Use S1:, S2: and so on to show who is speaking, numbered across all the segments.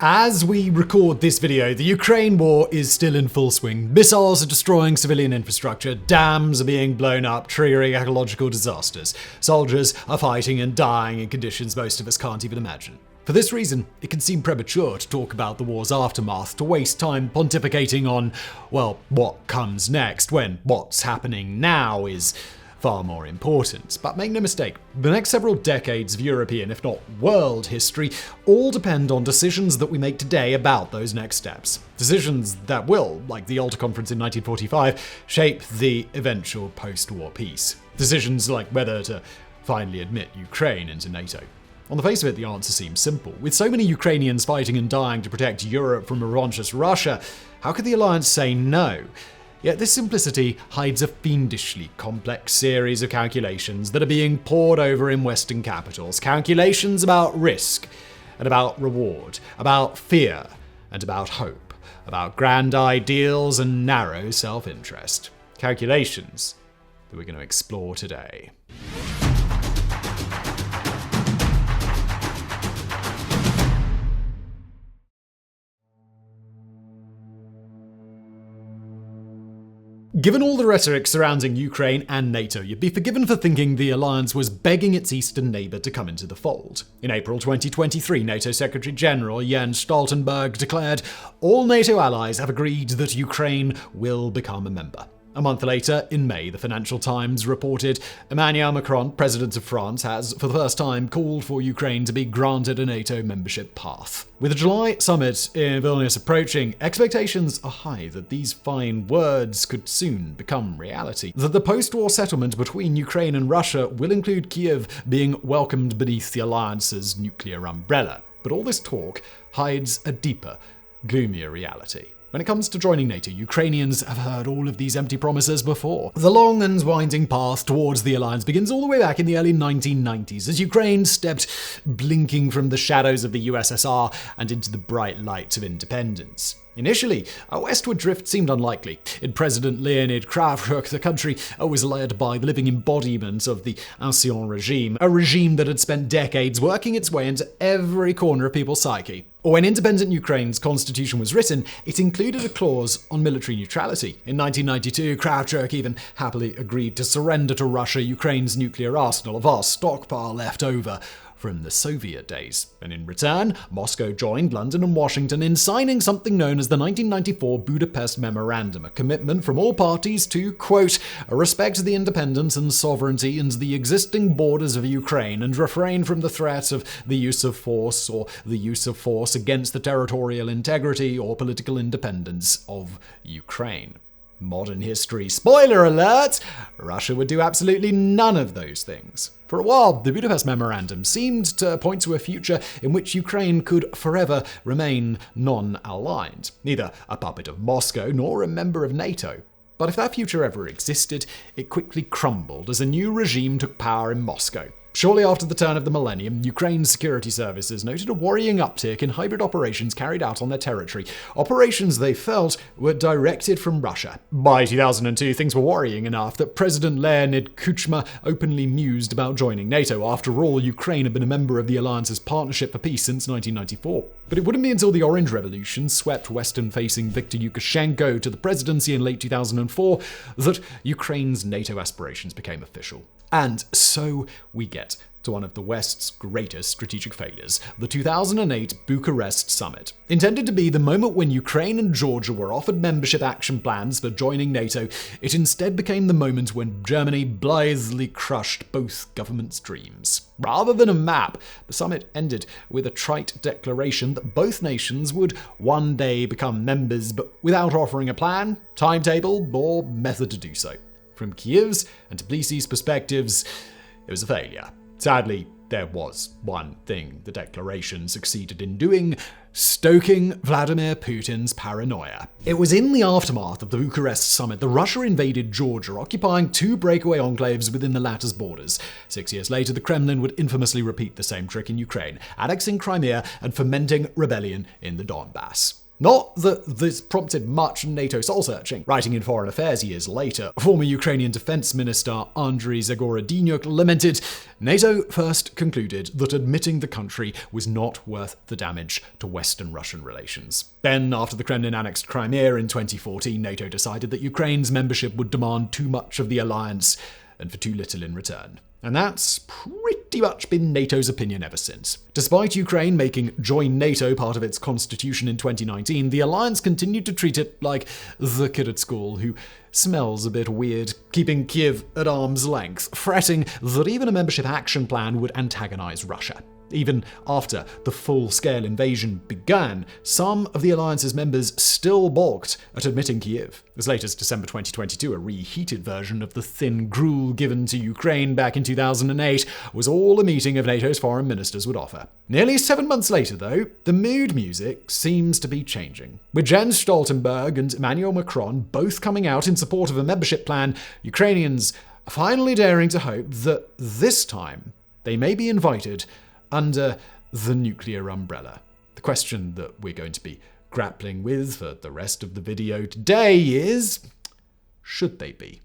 S1: As we record this video, the Ukraine war is still in full swing. Missiles are destroying civilian infrastructure, dams are being blown up, triggering ecological disasters. Soldiers are fighting and dying in conditions most of us can't even imagine. For this reason, it can seem premature to talk about the war's aftermath, to waste time pontificating on, well, what comes next, when what's happening now is far more important. But make no mistake, the next several decades of European, if not world history, all depend on decisions that we make today about those next steps. Decisions that will, like the Alta Conference in 1945, shape the eventual post-war peace. Decisions like whether to finally admit Ukraine into Nato. On the face of it, the answer seems simple. With so many Ukrainians fighting and dying to protect Europe from a revanchist Russia, how could the alliance say no? Yet this simplicity hides a fiendishly complex series of calculations that are being poured over in Western capitals. Calculations about risk and about reward, about fear and about hope, about grand ideals and narrow self-interest. Calculations that we're going to explore today. Given all the rhetoric surrounding Ukraine and NATO, you'd be forgiven for thinking the alliance was begging its eastern neighbour to come into the fold. In April 2023, NATO Secretary General Jens Stoltenberg declared, "All NATO allies have agreed that Ukraine will become a member." A month later, in May, the Financial Times reported Emmanuel Macron, President of France, has for the first time called for Ukraine to be granted a NATO membership path. With the July summit in Vilnius approaching, expectations are high that these fine words could soon become reality. That the post-war settlement between Ukraine and Russia will include Kiev being welcomed beneath the alliance's nuclear umbrella. But all this talk hides a deeper, gloomier reality. When it comes to joining NATO, Ukrainians have heard all of these empty promises before. The long and winding path towards the alliance begins all the way back in the early 1990s, as Ukraine stepped blinking from the shadows of the USSR and into the bright light of independence. Initially, a westward drift seemed unlikely. In President Leonid Kravchuk, the country was led by the living embodiment of the Ancien regime, a regime that had spent decades working its way into every corner of people's psyche. When independent Ukraine's constitution was written, it included a clause on military neutrality. In 1992, Kravchuk even happily agreed to surrender to Russia Ukraine's nuclear arsenal, a vast stockpile left over from the Soviet days. And in return, Moscow joined London and Washington in signing something known as the 1994 Budapest Memorandum, a commitment from all parties to, quote, respect the independence and sovereignty and the existing borders of Ukraine and refrain from the threat of the use of force or the use of force against the territorial integrity or political independence of Ukraine. Modern history. Spoiler alert! Russia would do absolutely none of those things. For a while, the Budapest Memorandum seemed to point to a future in which Ukraine could forever remain non-aligned, neither a puppet of Moscow nor a member of NATO. But if that future ever existed, it quickly crumbled as a new regime took power in Moscow. Shortly after the turn of the millennium, Ukraine's security services noted a worrying uptick in hybrid operations carried out on their territory. Operations they felt were directed from Russia. By 2002, things were worrying enough that President Leonid Kuchma openly mused about joining NATO. After all, Ukraine had been a member of the alliance's Partnership for Peace since 1994. But it wouldn't be until the Orange Revolution swept Western-facing Viktor Yushchenko to the presidency in late 2004 that Ukraine's NATO aspirations became official. And so we get to one of the West's greatest strategic failures, the 2008 Bucharest summit. Intended to be the moment when Ukraine and Georgia were offered membership action plans for joining NATO, it instead became the moment when Germany blithely crushed both governments' dreams. Rather than a map, the summit ended with a trite declaration that both nations would one day become members, but without offering a plan, timetable, or method to do so. From Kiev's and Tbilisi's perspectives, it was a failure. Sadly, there was one thing the declaration succeeded in doing: stoking Vladimir Putin's paranoia. It was in the aftermath of the Bucharest summit that Russia invaded Georgia, occupying two breakaway enclaves within the latter's borders. 6 years later, the Kremlin would infamously repeat the same trick in Ukraine, annexing Crimea and fomenting rebellion in the Donbass. Not that this prompted much NATO soul-searching. Writing in Foreign Affairs years later, former Ukrainian Defense Minister Andriy Zagorodnyuk lamented, NATO first concluded that admitting the country was not worth the damage to Western-Russian relations. Then, after the Kremlin annexed Crimea in 2014, NATO decided that Ukraine's membership would demand too much of the alliance and for too little in return. And that's pretty much been NATO's opinion ever since. Despite Ukraine making join NATO part of its constitution in 2019, the alliance continued to treat it like the kid at school who smells a bit weird, keeping Kiev at arm's length, fretting that even a membership action plan would antagonize Russia. Even after the full-scale invasion began, some of the alliance's members still balked at admitting Kiev. As late as December 2022, a reheated version of the thin gruel given to Ukraine back in 2008 was all a meeting of NATO's foreign ministers would offer. Nearly 7 months later, though, the mood music seems to be changing. With Jens Stoltenberg and Emmanuel Macron both coming out in support of a membership plan, Ukrainians are finally daring to hope that this time they may be invited under the nuclear umbrella. The question that we're going to be grappling with for the rest of the video today is, should they be?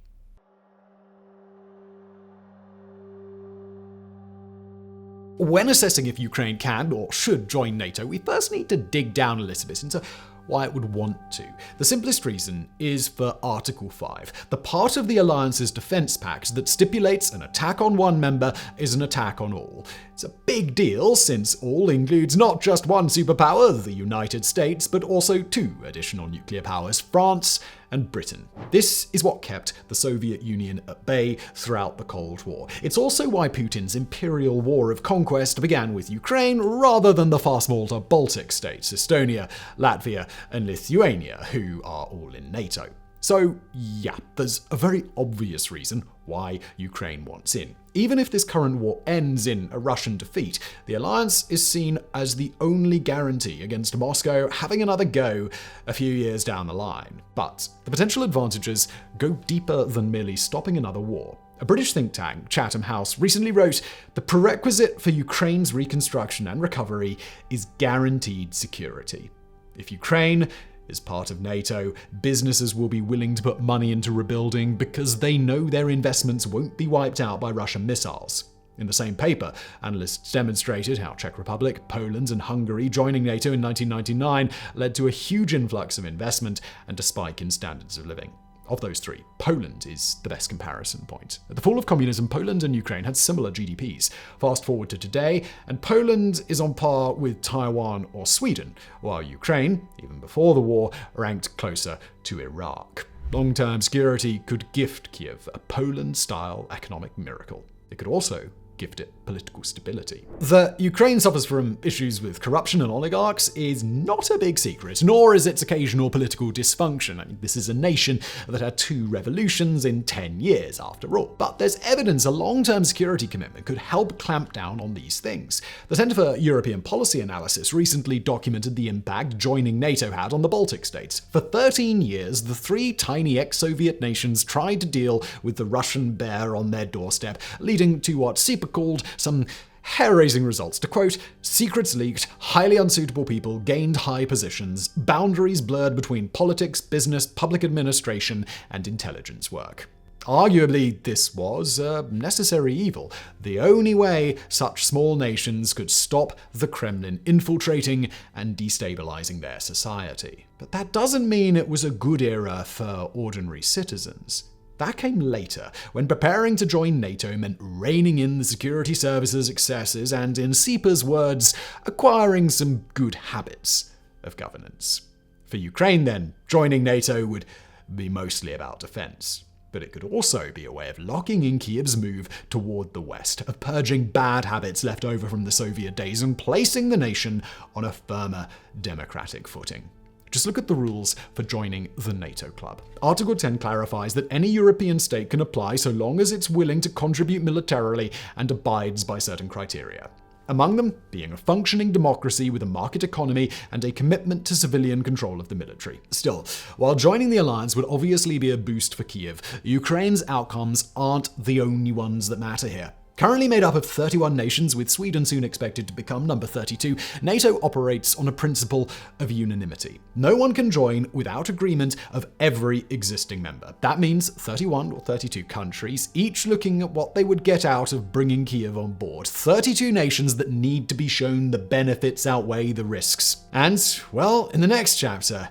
S1: When assessing if Ukraine can or should join NATO, we first need to dig down a little bit into why it would want to. The simplest reason is for Article 5, the part of the Alliance's defense pact that stipulates an attack on one member is an attack on all. It's a big deal since all includes not just one superpower, the United States, but also two additional nuclear powers, France and Britain. This is what kept the Soviet Union at bay throughout the Cold War. It's also why Putin's imperial war of conquest began with Ukraine rather than the far smaller Baltic states, Estonia, Latvia, and Lithuania, who are all in NATO. So yeah, there's a very obvious reason why Ukraine wants in. Even if this current war ends in a Russian defeat, the alliance is seen as the only guarantee against Moscow having another go a few years down the line. But the potential advantages go deeper than merely stopping another war. A British think tank, Chatham House, recently wrote, "The prerequisite for Ukraine's reconstruction and recovery is guaranteed security. If Ukraine is part of NATO, businesses will be willing to put money into rebuilding because they know their investments won't be wiped out by Russian missiles." In the same paper, analysts demonstrated how Czech Republic, Poland, and Hungary joining NATO in 1999 led to a huge influx of investment and a spike in standards of living. Of those three, Poland is the best comparison point. At the fall of communism, Poland and Ukraine had similar GDPs. Fast forward to today, and Poland is on par with Taiwan or Sweden, while Ukraine, even before the war, ranked closer to Iraq. Long-term security could gift Kiev a Poland-style economic miracle. It could also gift it political stability. That Ukraine suffers from issues with corruption and oligarchs is not a big secret, nor is its occasional political dysfunction. I mean, this is a nation that had 2 revolutions in 10 years, after all. But there's evidence a long-term security commitment could help clamp down on these things. The Centre for European Policy Analysis recently documented the impact joining NATO had on the Baltic states. For 13 years, the 3 tiny ex-Soviet nations tried to deal with the Russian bear on their doorstep, leading to what CIPA called some hair-raising results. To quote, "Secrets leaked, highly unsuitable people gained high positions, boundaries blurred between politics, business, public administration, and intelligence work." Arguably, this was a necessary evil, the only way such small nations could stop the Kremlin infiltrating and destabilizing their society. But that doesn't mean it was a good era for ordinary citizens. That came later, when preparing to join NATO meant reining in the security services' excesses and, in CIPA's words, acquiring some good habits of governance. For Ukraine, then, joining NATO would be mostly about defense. But it could also be a way of locking in Kiev's move toward the West, of purging bad habits left over from the Soviet days and placing the nation on a firmer democratic footing. Just look at the rules for joining the NATO club. Article 10 clarifies that any European state can apply so long as it's willing to contribute militarily and abides by certain criteria. Among them being a functioning democracy with a market economy and a commitment to civilian control of the military. Still, while joining the alliance would obviously be a boost for Kiev, Ukraine's outcomes aren't the only ones that matter here. Currently made up of 31 nations, with Sweden soon expected to become number 32, NATO operates on a principle of unanimity. No one can join without agreement of every existing member. That means 31 or 32 countries, each looking at what they would get out of bringing Kiev on board. 32 nations that need to be shown the benefits outweigh the risks. And, well, in the next chapter,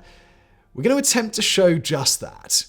S1: we're going to attempt to show just that.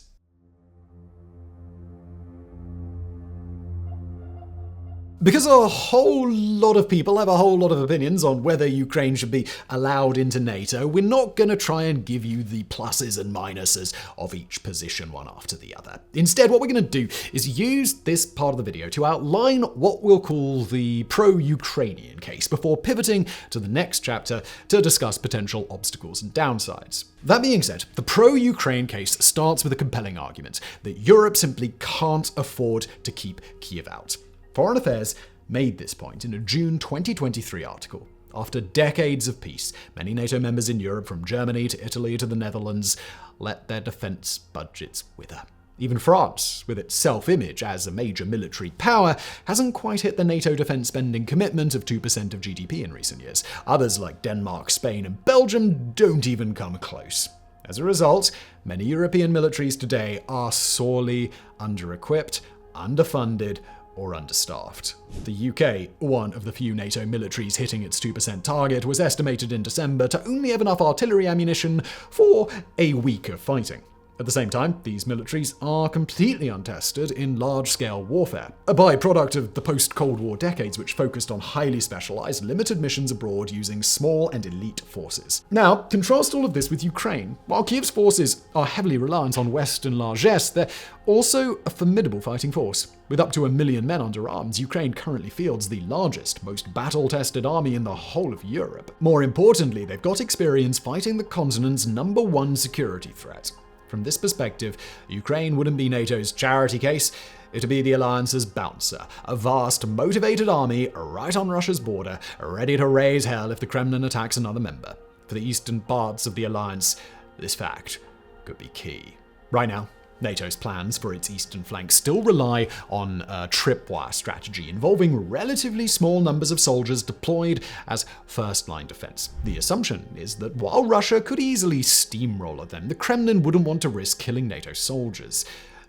S1: Because a whole lot of people have a whole lot of opinions on whether Ukraine should be allowed into NATO, we're not going to try and give you the pluses and minuses of each position one after the other. Instead, what we're going to do is use this part of the video to outline what we'll call the pro-Ukrainian case before pivoting to the next chapter to discuss potential obstacles and downsides. That being said, the pro-Ukraine case starts with a compelling argument that Europe simply can't afford to keep Kiev out. Foreign Affairs made this point in a June 2023 article. After decades of peace, many NATO members in Europe, from Germany to Italy to the Netherlands, let their defense budgets wither. Even France, with its self-image as a major military power, hasn't quite hit the NATO defense spending commitment of 2% of GDP in recent years. Others like Denmark, Spain, and Belgium don't even come close. As a result, many European militaries today are sorely under-equipped, underfunded, or understaffed. The UK, one of the few NATO militaries hitting its 2% target, was estimated in December to only have enough artillery ammunition for a week of fighting. At the same time, these militaries are completely untested in large-scale warfare, a byproduct of the post-Cold War decades which focused on highly specialized, limited missions abroad using small and elite forces. Now, contrast all of this with Ukraine. While Kiev's forces are heavily reliant on Western largesse, they're also a formidable fighting force. With up to 1 million men under arms, Ukraine currently fields the largest, most battle-tested army in the whole of Europe. More importantly, they've got experience fighting the continent's #1 security threat. From this perspective, Ukraine wouldn't be NATO's charity case, it'd be the alliance's bouncer, a vast, motivated army right on Russia's border, ready to raise hell if the Kremlin attacks another member. For the eastern parts of the alliance, this fact could be key. Right now, NATO's plans for its eastern flank still rely on a tripwire strategy involving relatively small numbers of soldiers deployed as first-line defense. The assumption is that while Russia could easily steamroller them, the Kremlin wouldn't want to risk killing NATO soldiers.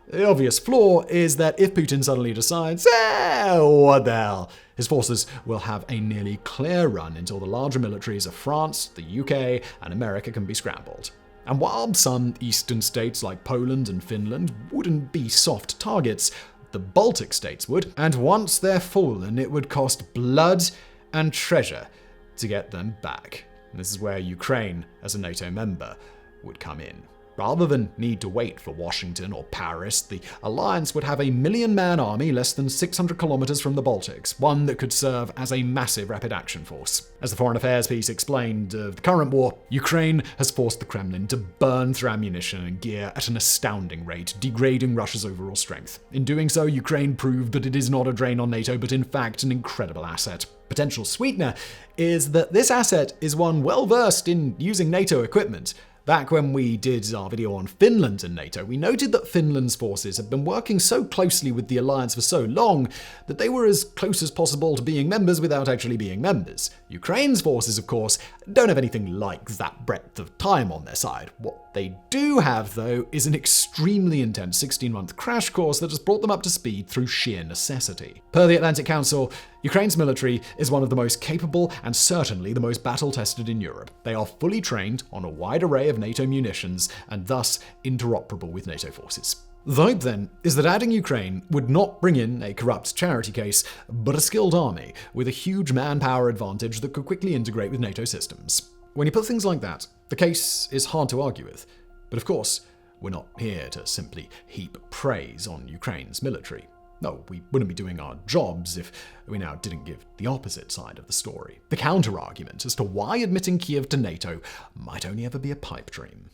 S1: The obvious flaw is that if Putin suddenly decides, what the hell, his forces will have a nearly clear run until the larger militaries of France, the UK, and America can be scrambled. And while some eastern states like Poland and Finland wouldn't be soft targets, the Baltic states would, and once they're fallen, it would cost blood and treasure to get them back. And this is where Ukraine, as a NATO member, would come in. Rather than need to wait for Washington or Paris, the alliance would have a 1 million-man army less than 600 kilometers from the Baltics, one that could serve as a massive rapid action force. As the Foreign Affairs piece explained of the current war, Ukraine has forced the Kremlin to burn through ammunition and gear at an astounding rate, degrading Russia's overall strength. In doing so, Ukraine proved that it is not a drain on NATO, but in fact an incredible asset. Potential sweetener is that this asset is one well-versed in using NATO equipment. Back when we did our video on Finland and NATO, we noted that Finland's forces had been working so closely with the alliance for so long that they were as close as possible to being members without actually being members. Ukraine's forces, of course, don't have anything like that breadth of time on their side. What they do have, though, is an extremely intense 16-month crash course that has brought them up to speed through sheer necessity. Per the Atlantic Council, Ukraine's military is one of the most capable and certainly the most battle-tested in Europe. They are fully trained on a wide array of NATO munitions and thus interoperable with NATO forces. The hope, then, is that adding Ukraine would not bring in a corrupt charity case, but a skilled army with a huge manpower advantage that could quickly integrate with NATO systems. When you put things like that, the case is hard to argue with. But of course, we're not here to simply heap praise on Ukraine's military. No, we wouldn't be doing our jobs if we now didn't give the opposite side of the story. The counter-argument as to why admitting Kiev to NATO might only ever be a pipe dream.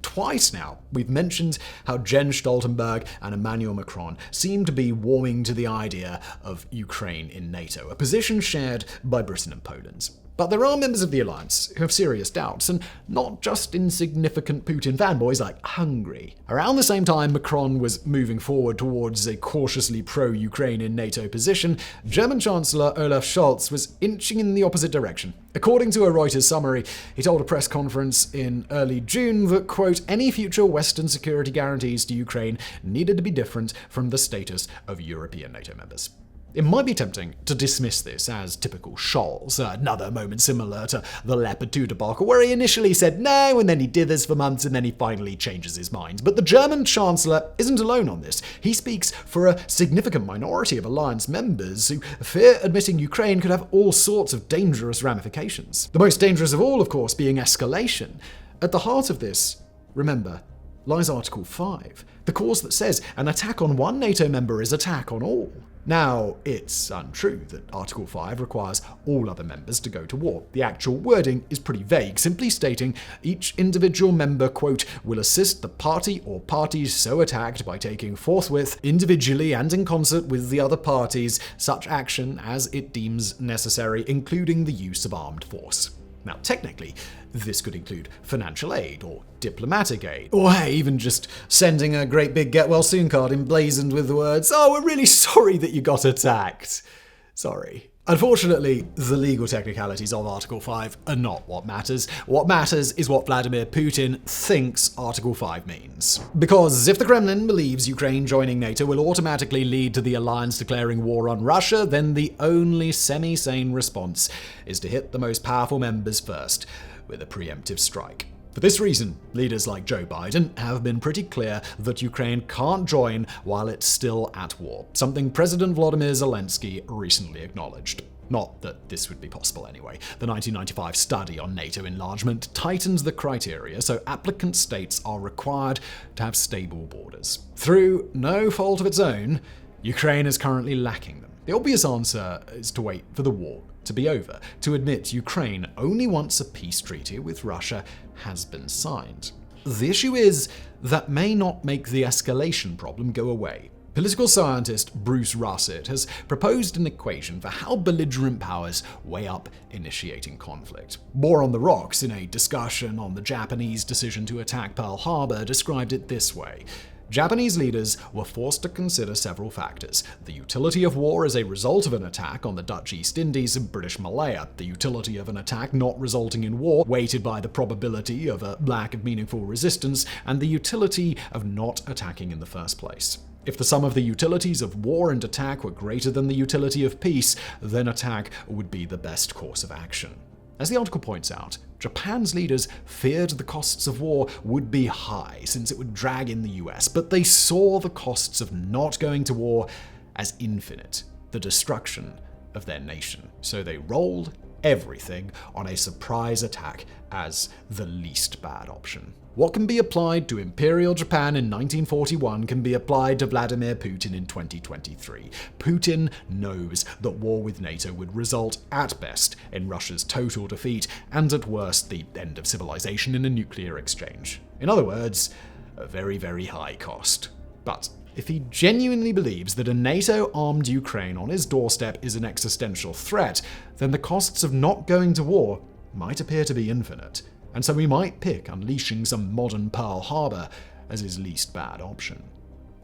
S1: Twice now, we've mentioned how Jens Stoltenberg and Emmanuel Macron seem to be warming to the idea of Ukraine in NATO, a position shared by Britain and Poland. But there are members of the alliance who have serious doubts, and not just insignificant Putin fanboys like Hungary. Around the same time Macron was moving forward towards a cautiously pro-Ukraine in NATO position, German Chancellor Olaf Scholz was inching in the opposite direction. According to a Reuters summary, he told a press conference in early June that, quote, any future Western security guarantees to Ukraine needed to be different from the status of European NATO members. It might be tempting to dismiss this as typical Scholz, another moment similar to the Leopard 2 debacle, where he initially said no, and then he dithers for months, and then he finally changes his mind. But the German Chancellor isn't alone on this. He speaks for a significant minority of alliance members who fear admitting Ukraine could have all sorts of dangerous ramifications. The most dangerous of all, of course, being escalation. At the heart of this, remember, lies Article 5, the clause that says an attack on one NATO member is attack on all. Now, it's untrue that Article 5 requires all other members to go to war. The actual wording is pretty vague, simply stating each individual member, quote, will assist the party or parties so attacked by taking forthwith, individually and in concert with the other parties, such action as it deems necessary, including the use of armed force. Now, technically, this could include financial aid or diplomatic aid, or hey, even just sending a great big get-well-soon card emblazoned with the words, oh, we're really sorry that you got attacked. Sorry. Unfortunately, the legal technicalities of Article 5 are not what matters. What matters is what Vladimir Putin thinks Article 5 means. Because if the Kremlin believes Ukraine joining NATO will automatically lead to the alliance declaring war on Russia, then the only semi-sane response is to hit the most powerful members first with a preemptive strike. For this reason, leaders like Joe Biden have been pretty clear that Ukraine can't join while it's still at war, something President Volodymyr Zelensky recently acknowledged. Not that this would be possible anyway. The 1995 study on NATO enlargement tightens the criteria so applicant states are required to have stable borders. Through no fault of its own, Ukraine is currently lacking them. The obvious answer is to wait for the war to be over, to admit Ukraine only once a peace treaty with Russia has been signed. The issue is that may not make the escalation problem go away. Political scientist Bruce Russett has proposed an equation for how belligerent powers weigh up initiating conflict. War on the Rocks, in a discussion on the Japanese decision to attack Pearl Harbor, described it this way. Japanese leaders were forced to consider several factors: the utility of war as a result of an attack on the Dutch East Indies and British Malaya, the utility of an attack not resulting in war, weighted by the probability of a lack of meaningful resistance, and the utility of not attacking in the first place. If the sum of the utilities of war and attack were greater than the utility of peace, then attack would be the best course of action. As the article points out, Japan's leaders feared the costs of war would be high since it would drag in the US, but they saw the costs of not going to war as infinite, the destruction of their nation. So they rolled everything on a surprise attack as the least bad option. What can be applied to Imperial Japan in 1941 can be applied to Vladimir Putin in 2023. Putin knows that war with NATO would result, at best, in Russia's total defeat, and at worst, the end of civilization in a nuclear exchange. In other words, a very, very high cost. But if he genuinely believes that a NATO-armed Ukraine on his doorstep is an existential threat, then the costs of not going to war might appear to be infinite. And so we might pick unleashing some modern Pearl Harbor as his least bad option.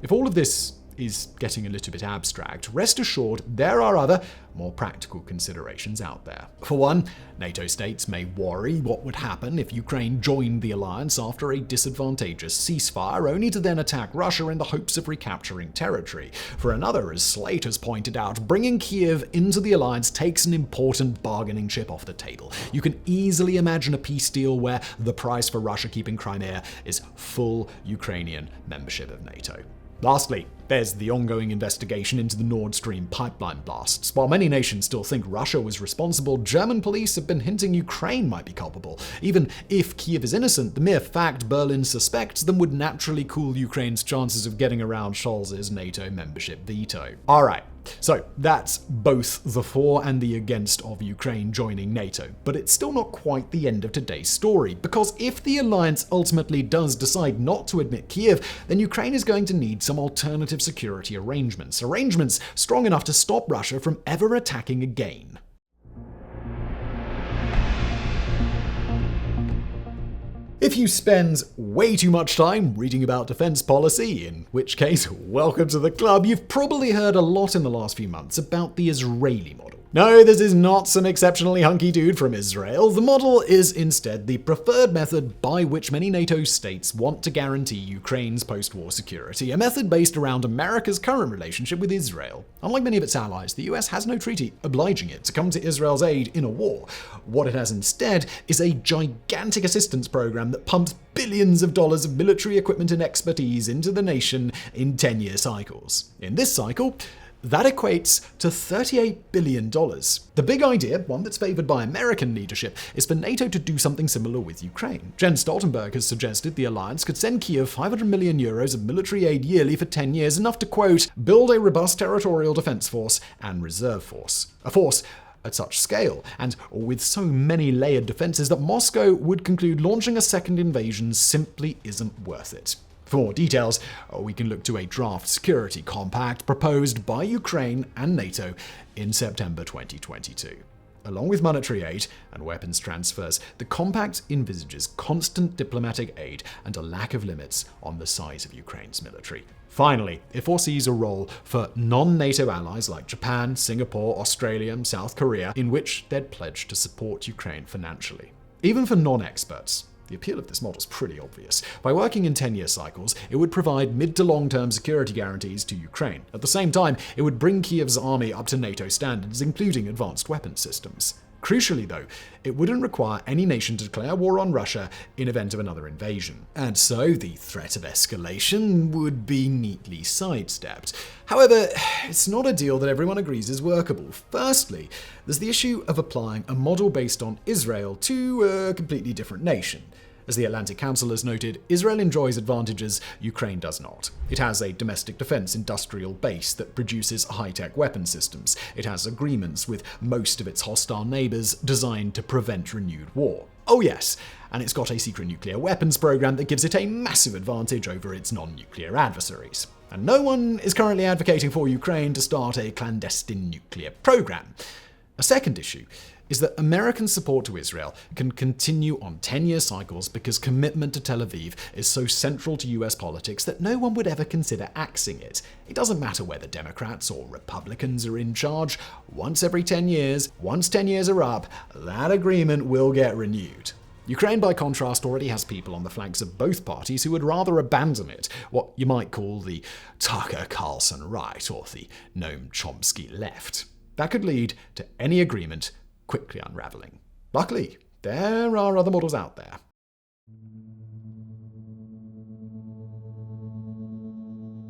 S1: If all of this is getting a little bit abstract, rest assured there are other, more practical considerations out there. For one, NATO states may worry what would happen if Ukraine joined the alliance after a disadvantageous ceasefire, only to then attack Russia in the hopes of recapturing territory. For another, as Slate has pointed out, bringing Kyiv into the alliance takes an important bargaining chip off the table. You can easily imagine a peace deal where the price for Russia keeping Crimea is full Ukrainian membership of NATO. Lastly, there's the ongoing investigation into the Nord Stream pipeline blasts. While many nations still think Russia was responsible, German police have been hinting Ukraine might be culpable. Even if Kyiv is innocent, the mere fact Berlin suspects them would naturally cool Ukraine's chances of getting around Scholz's NATO membership veto. Alright, so that's both the for and the against of Ukraine joining NATO, but it's still not quite the end of today's story, because if the alliance ultimately does decide not to admit Kyiv, then Ukraine is going to need some alternative security arrangements strong enough to stop Russia from ever attacking again. If you spend way too much time reading about defense policy, in which case, welcome to the club, you've probably heard a lot in the last few months about the Israeli model. No, this is not some exceptionally hunky dude from Israel. The model is instead the preferred method by which many NATO states want to guarantee Ukraine's post-war security, a method based around America's current relationship with Israel. Unlike many of its allies, the US has no treaty obliging it to come to Israel's aid in a war. What it has instead is a gigantic assistance program that pumps billions of dollars of military equipment and expertise into the nation in 10-year cycles. In this cycle, that equates to $38 billion. The big idea, one that's favored by American leadership, is for NATO to do something similar with Ukraine. Jens Stoltenberg has suggested the alliance could send Kyiv 500 million euros of military aid yearly for 10 years, enough to, quote, build a robust territorial defense force and reserve force. A force at such scale, and with so many layered defenses, that Moscow would conclude launching a second invasion simply isn't worth it. For more details, we can look to a draft security compact proposed by Ukraine and NATO in September 2022. Along with monetary aid and weapons transfers, the compact envisages constant diplomatic aid and a lack of limits on the size of Ukraine's military. Finally, it foresees a role for non-NATO allies like Japan, Singapore, Australia, and South Korea, in which they'd pledge to support Ukraine financially. Even for non-experts, the appeal of this model is pretty obvious. By working in 10-year cycles, it would provide mid to long-term security guarantees to Ukraine. At the same time, it would bring Kyiv's army up to NATO standards, including advanced weapons systems. Crucially, though, it wouldn't require any nation to declare war on Russia in event of another invasion. And so the threat of escalation would be neatly sidestepped. However, it's not a deal that everyone agrees is workable. Firstly, there's the issue of applying a model based on Israel to a completely different nation. As the Atlantic Council has noted, Israel enjoys advantages Ukraine does not. It has a domestic defense industrial base that produces high-tech weapon systems. It has agreements with most of its hostile neighbors designed to prevent renewed war. Oh yes, and it's got a secret nuclear weapons program that gives it a massive advantage over its non-nuclear adversaries. And no one is currently advocating for Ukraine to start a clandestine nuclear program. A second issue is that American support to Israel can continue on 10-year cycles because commitment to Tel Aviv is so central to US politics that no one would ever consider axing it. It doesn't matter whether Democrats or Republicans are in charge. Once every 10 years, once 10 years are up, that agreement will get renewed. Ukraine, by contrast, already has people on the flanks of both parties who would rather abandon it, what you might call the Tucker Carlson right or the Noam Chomsky left. That could lead to any agreement quickly unraveling. Luckily, there are other models out there.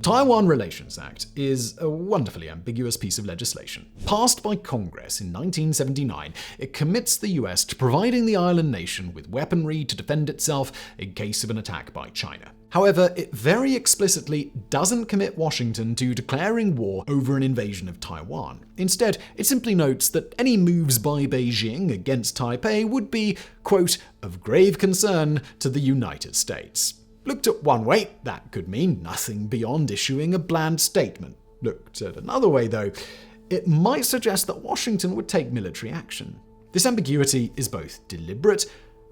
S1: Taiwan Relations Act is a wonderfully ambiguous piece of legislation. Passed by Congress in 1979, it commits the US to providing the island nation with weaponry to defend itself in case of an attack by China. However, it very explicitly doesn't commit Washington to declaring war over an invasion of Taiwan. Instead, it simply notes that any moves by Beijing against Taipei would be, quote, of grave concern to the United States. Looked at one way, that could mean nothing beyond issuing a bland statement. Looked at another way, though, it might suggest that Washington would take military action. This ambiguity is both deliberate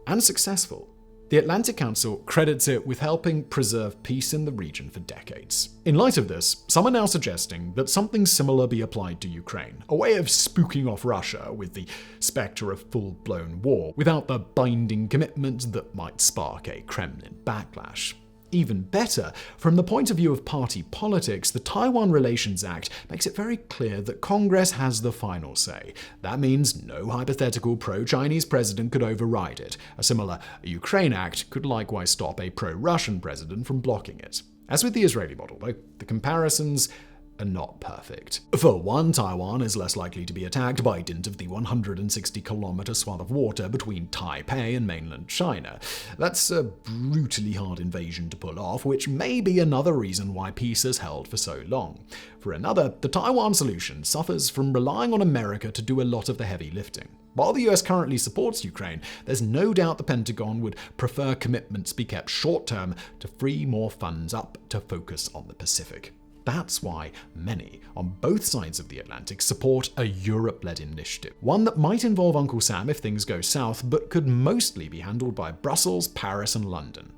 S1: and successful. The Atlantic Council credits it with helping preserve peace in the region for decades. In light of this, some are now suggesting that something similar be applied to Ukraine, a way of spooking off Russia with the spectre of full-blown war, without the binding commitment that might spark a Kremlin backlash. Even better, from the point of view of party politics, the Taiwan Relations Act makes it very clear that Congress has the final say. That means no hypothetical pro-Chinese president could override it. A similar Ukraine Act could likewise stop a pro-Russian president from blocking it. As with the Israeli model, though, the comparisons are not perfect. For one, Taiwan is less likely to be attacked by dint of the 160-kilometer swath of water between Taipei and mainland China. That's a brutally hard invasion to pull off, which may be another reason why peace has held for so long. For another, the Taiwan solution suffers from relying on America to do a lot of the heavy lifting. While the US currently supports Ukraine, there's no doubt the Pentagon would prefer commitments be kept short-term to free more funds up to focus on the Pacific. That's why many on both sides of the Atlantic support a Europe-led initiative, one that might involve Uncle Sam if things go south, but could mostly be handled by Brussels, Paris, and London.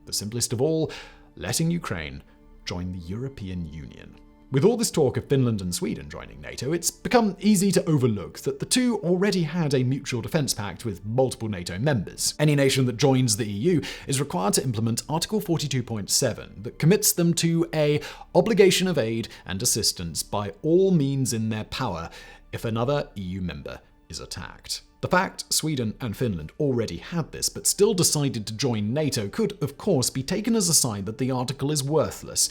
S1: The simplest of all, letting Ukraine join the European Union. With all this talk of Finland and Sweden joining NATO, it's become easy to overlook that the two already had a mutual defense pact with multiple NATO members. Any nation that joins the EU is required to implement Article 42.7 that commits them to an obligation of aid and assistance by all means in their power if another EU member is attacked. The fact Sweden and Finland already had this but still decided to join NATO could, of course, be taken as a sign that the article is worthless,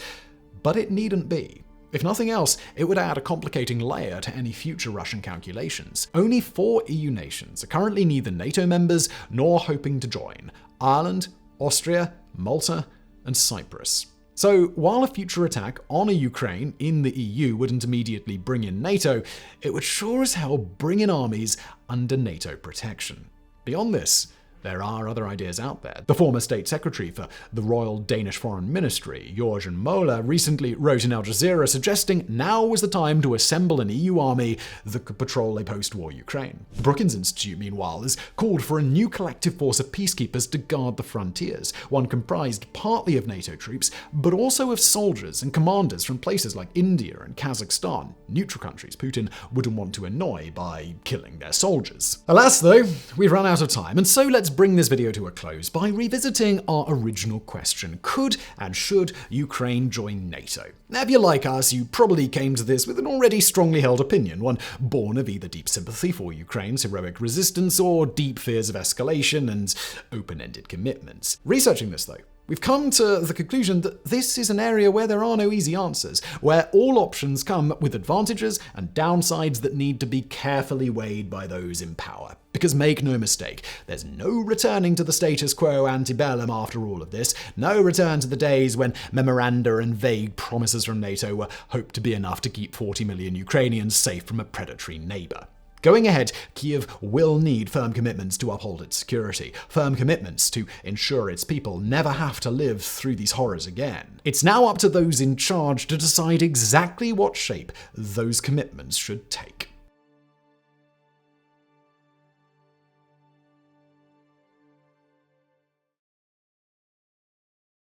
S1: but it needn't be. If nothing else, it would add a complicating layer to any future Russian calculations. Only 4 EU nations are currently neither NATO members nor hoping to join: Ireland, Austria, Malta, and Cyprus. So while a future attack on a Ukraine in the EU wouldn't immediately bring in NATO, it would sure as hell bring in armies under NATO protection. Beyond this, there are other ideas out there. The former state secretary for the Royal Danish Foreign Ministry, Jørgen Moller, recently wrote in Al Jazeera suggesting now was the time to assemble an EU army that could patrol a post-war Ukraine. The Brookings Institute, meanwhile, has called for a new collective force of peacekeepers to guard the frontiers, one comprised partly of NATO troops, but also of soldiers and commanders from places like India and Kazakhstan, neutral countries Putin wouldn't want to annoy by killing their soldiers. Alas, though, we've run out of time, and so let's bring this video to a close by revisiting our original question: could and should Ukraine join NATO? Now, if you're like us, you probably came to this with an already strongly held opinion, one born of either deep sympathy for Ukraine's heroic resistance or deep fears of escalation and open-ended commitments. Researching this, though, we've come to the conclusion that this is an area where there are no easy answers, where all options come with advantages and downsides that need to be carefully weighed by those in power. Because make no mistake, there's no returning to the status quo antebellum after all of this, no return to the days when memoranda and vague promises from NATO were hoped to be enough to keep 40 million Ukrainians safe from a predatory neighbor. Going ahead, Kyiv will need firm commitments to uphold its security, firm commitments to ensure its people never have to live through these horrors again. It's now up to those in charge to decide exactly what shape those commitments should take.